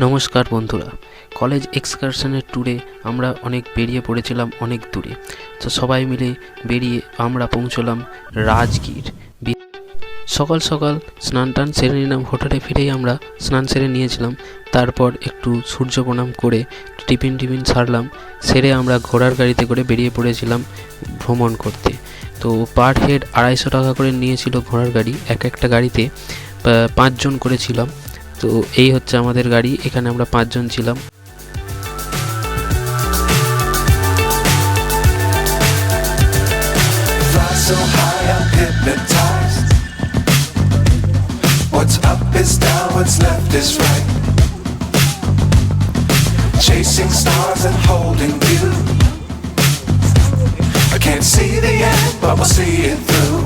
নমস্কার বন্ধুরা, কলেজ এক্সকারশনের ট্যুরে আমরা অনেক বেরিয়ে পড়েছিলাম অনেক দূরে। তো সবাই মিলে বেরিয়ে আমরা পৌঁছলাম রাজগীর। সকাল সকাল স্নান টান সেরে নিলাম, হোটেলে ফিরেই আমরা স্নান সেরে নিয়েছিলাম। তারপর একটু সূর্য প্রণাম করে টিফিন সারলাম, সেরে আমরা ঘোড়ার গাড়িতে করে বেরিয়ে পড়েছিলাম ভ্রমণ করতে। তো পার হেড 250 টাকা করে নিয়েছিল ঘোড়ার গাড়ি, একটা গাড়িতে 5 জন করেছিলাম। তো এই হচ্ছে আমাদের গাড়ি, এখানে আমরা 5 জন ছিলাম। So high, I'm hypnotized. What's up is down, what's left is right. Chasing stars and holding you. I can't see the end, but we'll see it through.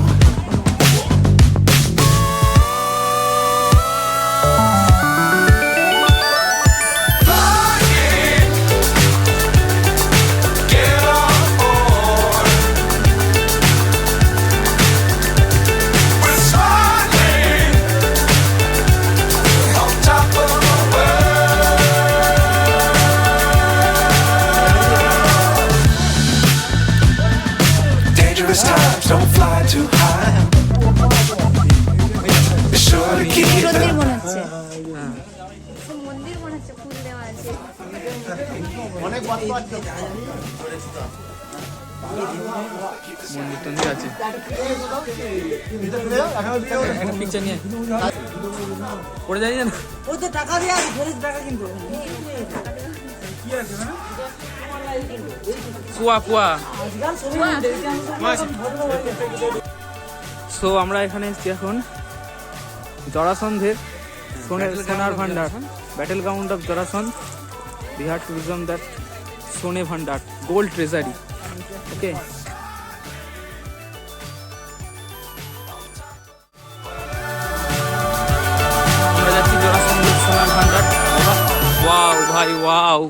Times don't fly too high. Be sure to keep them. So আমরা এখানে এসেছি এখন জরাসন্ধের সোনার ভান্ডার, battle ground of Jarasandh. We have to visit that Son Bhandar, gold treasury. Okay, আমরা যাচ্ছি জরাসন্ধের সোনার ভান্ডার। ওয়াও ভাই ওয়াও!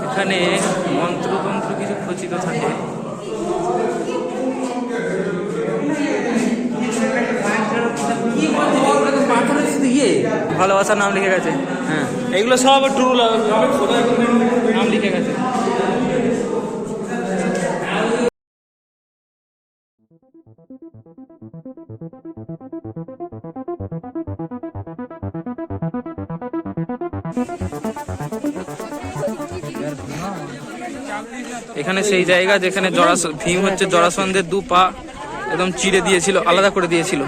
এখানে মন্ত্রতন্ত্র কিছু খচিত থাকে। ভালোবাসার নাম লিখে গেছে। হ্যাঁ, এগুলো সব ট্রু নাম লিখে গেছে। এখানে সেই জায়গা যেখানে ভীম হচ্ছে জরাসন্ধের 2 পা একদম চিড়ে দিয়েছিল, আলাদা করে দিয়েছিল,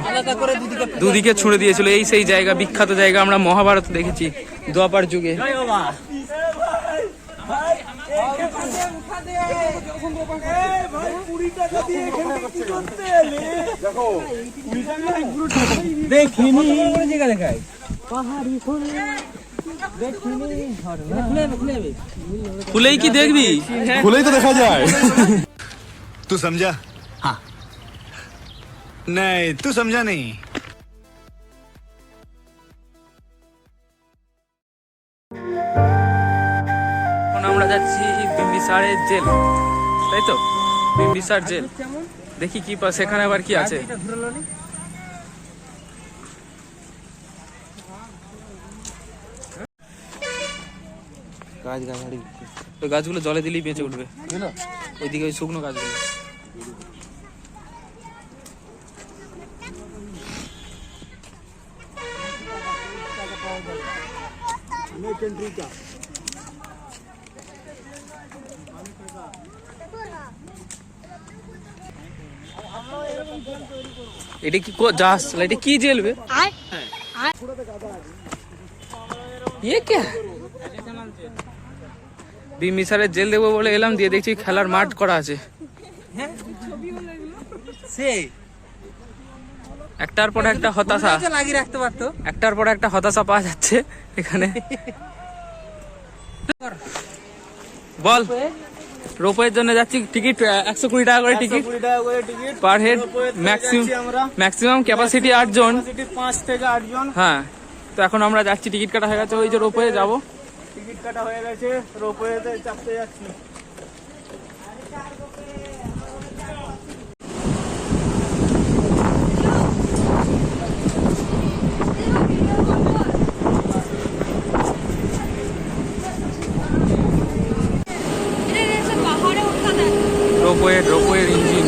দুদিকে ছুঁড়ে দিয়েছিল। এই সেই জায়গা, বিখ্যাত জায়গা, আমরা মহাভারত দেখেছি দ্বাপর যুগে। খুলেই কি দেখবি? खुले ही तो देखा जाए। तू समझा? हाँ। नहीं, तू समझा नहीं। এখন আমরা যাচ্ছি বিম্বিসারের জেল, তাই তো? বিম্বিসার জেল, দেখি কি সেখানে আবার কি আছে। ওই গাছগুলো জলে দিলেই বেঁচে উঠবে, ওইদিকে ওই শুকনো গাছগুলো। এটা কি জাহাজ? এটা কি জেলবে? বিম্বিসারের জেল দেবো বলে এলাম, দিয়ে দেখছি খেলার মাঠ করা আছে। একটার পর একটা হতাশা লাগিয়ে রাখতে পারতো। একটার পর একটা হতাশা পাওয়া যাচ্ছে এখানে। বল, রোপওয়ের জন্য যাচ্ছি। টিকিট 120 টাকা করে ticket per head, maximum capacity 8 জন, 5 থেকে 8 জন। হ্যাঁ। তো এখন আমরা যাচ্ছি, টিকিট কাটা হয়ে গেছে, ওই যে রোপওয়ে যাবো। টিকিট কাটা হয়ে গেছে, রোপওয়েতে চাপতে যাচ্ছি। রোপওয়ের ইঞ্জিন।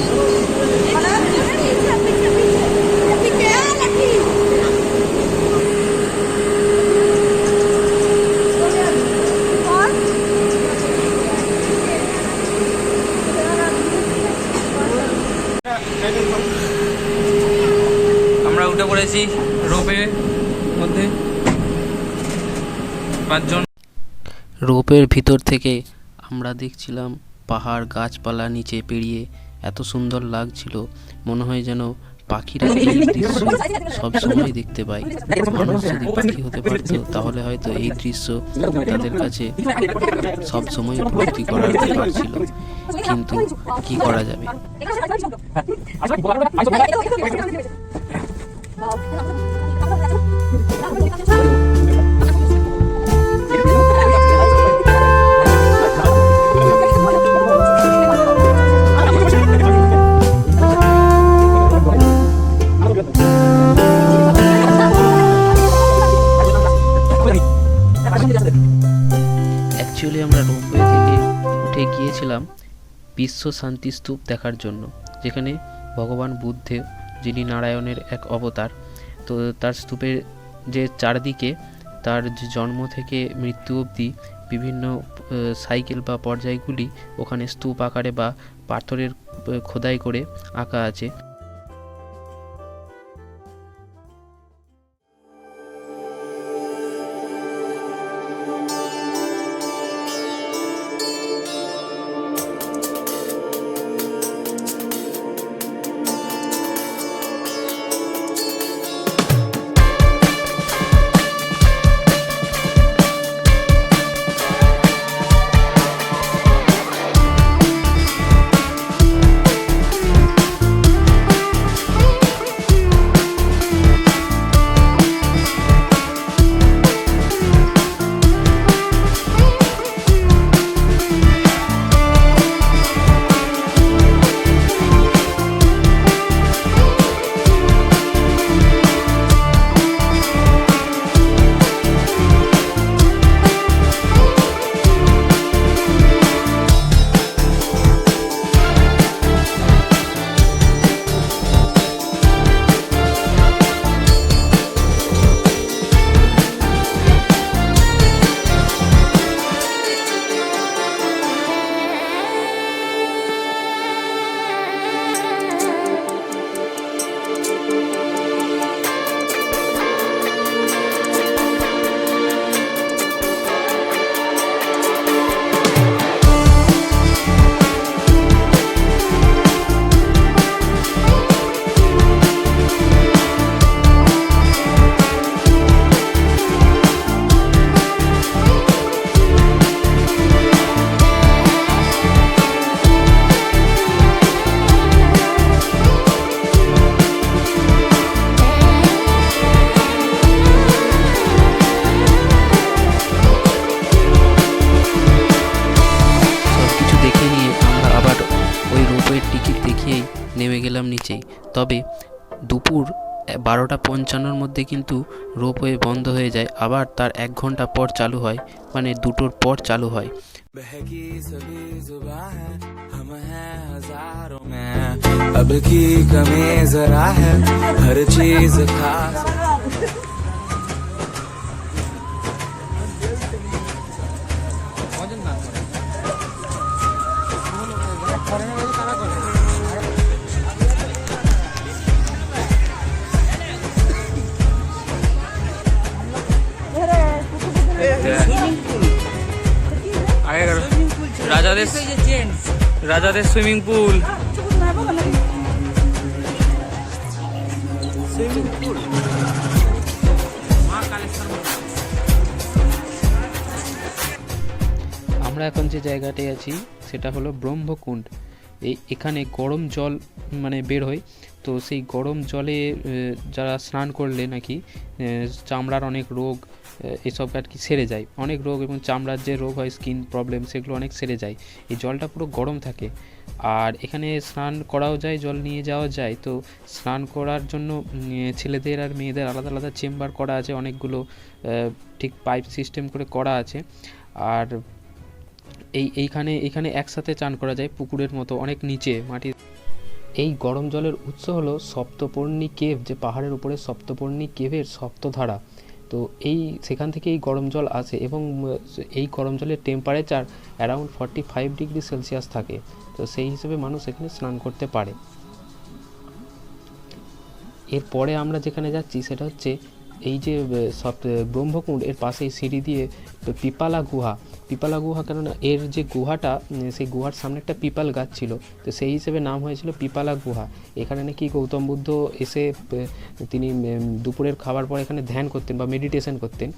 আমরা উঠে পড়েছি রোপওয়ে মধ্যে, 5 জন। রোপের ভিতর থেকে আমরা দেখছিলাম পাহাড়, গাছপালা নিচে পেরিয়ে এত সুন্দর লাগছিল, মনে হয় যেন পাখিরা এই দৃশ্য সব সময় দেখতে পায়। মানুষ যদি পাখি হতে পারতো তাহলে হয়তো এই দৃশ্য তাদের কাছে সব সময় উপলব্ধি করাতে পারছিল, কিন্তু কি করা যাবে। অ্যাকচুয়ালি আমরা রোপওয়ে থেকে উঠে গিয়েছিলাম বিশ্ব শান্তি স্তূপ দেখার জন্য, যেখানে ভগবান বুদ্ধে, যিনি নারায়ণের এক অবতার, তো তার স্তূপের যে চারদিকে তার যে জন্ম থেকে মৃত্যু অবধি বিভিন্ন সাইকেল বা পর্যায়গুলি ওখানে স্তূপ আকারে বা পাথরের খোদাই করে আঁকা আছে। নেমে গেলাম নিচেই। তবে দুপুর 12:55 মধ্যে কিন্তু রোপওয়ে বন্ধ হয়ে যায়, আবার তার 1 ঘন্টা পর চালু হয়, মানে 2টোর পর চালু হয়। अब की कमी जरा है, हर चीज खास। রাজাদের সুইমিং পুল, আমরা এখন যে জায়গাটায় আছি সেটা হলো ব্রহ্মকুণ্ড। এখানে গরম জল মানে বের হয়, তো সেই গরম জলে যারা স্নান করলে নাকি চামড়ার অনেক রোগ এসব আর কি সেরে যায়, অনেক রোগ এবং চামড়ার যে রোগ হয় স্কিন প্রবলেম সেগুলো অনেক সেরে যায়। এই জলটা পুরো গরম থাকে আর এখানে স্নান করাও যায়, জল নিয়ে যাওয়া যায়। তো স্নান করার জন্য ছেলেদের আর মেয়েদের আলাদা আলাদা চেম্বার করা আছে অনেকগুলো, ঠিক পাইপ সিস্টেম করে করা আছে। আর এইখানে একসাথে চান করা যায় পুকুরের মতো অনেক নিচে মাটির। এই গরম জলের উৎস হলো সপ্তপর্ণী কেভ, যে পাহাড়ের উপরে সপ্তপর্ণী কেভের সপ্তধারা। তো সেখান থেকে এই গরম জল আসে এবং এই গরম জলের টেম্পারেচার অ্যারাউন্ড 45 ডিগ্রি সেলসিয়াস থাকে। তো সেই হিসেবে মানুষ এখানে স্নান করতে পারে। এরপরে আমরা যেখানে যাচ্ছি সেটা হচ্ছে এই যে ব্রহ্মকুণ্ড, এর পাশেই সিঁড়ি দিয়ে পিপালা গুহা। কেননা এর যে গুহাটা, সেই গুহার সামনে একটা পিপাল গাছ ছিল, তো সেই হিসেবে নাম হয়েছিল পিপালা গুহা। এখানে নাকি গৌতম বুদ্ধ এসে তিনি দুপুরের খাবার পর এখানে ধ্যান করতেন বা মেডিটেশন করতেন।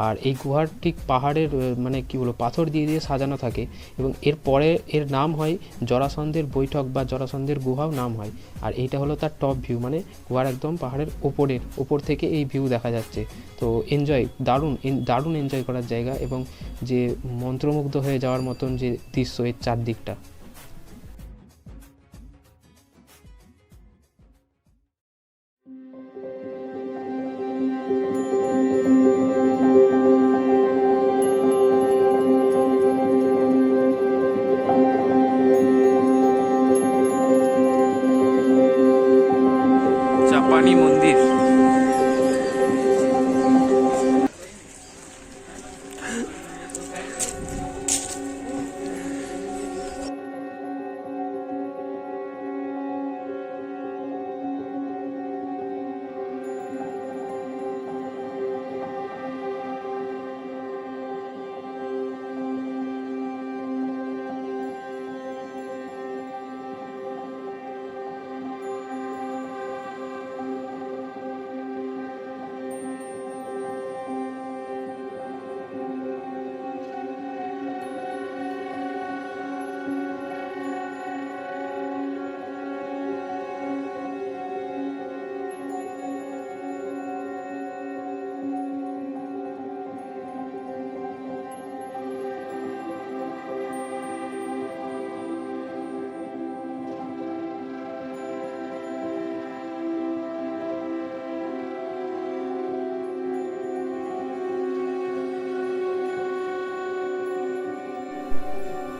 আর এই গুহার ঠিক পাহাড়ের মানে কী বলবো পাথর দিয়ে সাজানো থাকে এবং এরপরে এর নাম হয় জরাসন্ধের বৈঠক বা জরাসন্ধের গুহাও নাম হয়। আর এইটা হলো তার টপ ভিউ, মানে গুহার একদম পাহাড়ের ওপর থেকে এই ভিউ দেখা যাচ্ছে। তো দারুণ এনজয় করার জায়গা এবং যে মন্ত্রমুগ্ধ হয়ে যাওয়ার মতন যে দৃশ্য এর চারদিকটা। জাপানি মন্দির।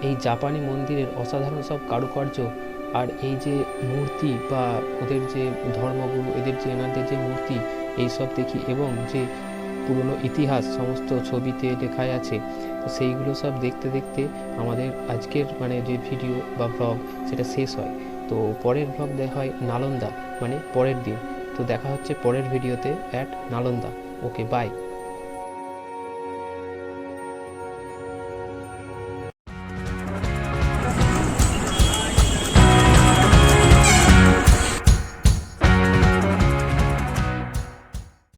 এই জাপানি মন্দিরের অসাধারণ সব কারুকার্য আর এই যে মূর্তি বা ওদের যে ধর্মগুরু এনাদের যে মূর্তি এইসব দেখি এবং যে পুরনো ইতিহাস সমস্ত ছবিতে লেখাই আছে, তো সেইগুলো সব দেখতে দেখতে আমাদের আজকের মানে যে ভিডিও বা ব্লগ সেটা শেষ হয়। তো পরের ব্লগ দেখা হয় নালন্দা, মানে পরের দিন। তো দেখা হচ্ছে পরের ভিডিওতে অ্যাট নালন্দা। Okay, by.